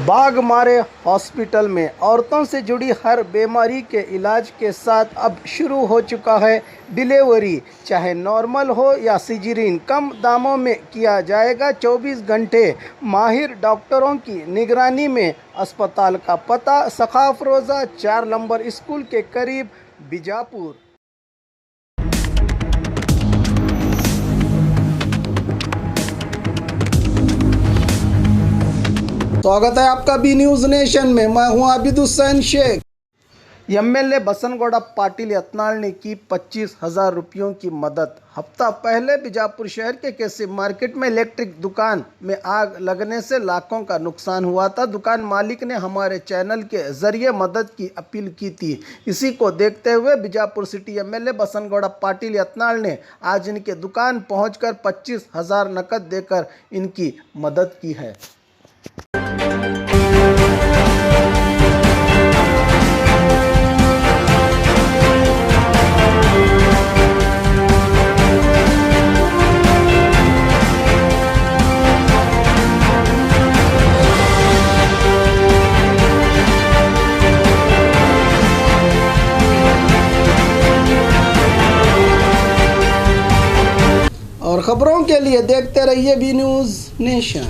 Baghmare hospital में औरतों से जुड़ी हर बीमारी के इलाज के साथ अब शुरू हो चुका है डिलीवरी। चाहे नॉर्मल हो या सिजेरियन, कम दामों में किया जाएगा। 24 घंटे माहिर डॉक्टरों की निगरानी में। अस्पताल का पता सखाफ रोज़ा 4 नंबर स्कूल के करीब, बीजापुर। स्वागत है आपका बी न्यूज़ नेशन में। मैं हूं आबिद हुसैन शेख। एमएलए बसनगौड़ा पाटिल यत्नाल ने की 25,000 रुपयों की मदद। हफ्ता पहले बीजापुर शहर के केसी मार्केट में इलेक्ट्रिक दुकान में आग लगने से लाखों का नुकसान हुआ था। दुकान मालिक ने हमारे चैनल के जरिए मदद की अपील की थी। इसी को देखते हुए बीजापुर सिटी एमएलए बसनगौड़ा पाटिल यत्नाल ने आज इनके दुकान पहुंचकर 25,000 नकद देकर इनकी मदद की है। और खबरों के लिए देखते रहिए बी न्यूज़ नेशन।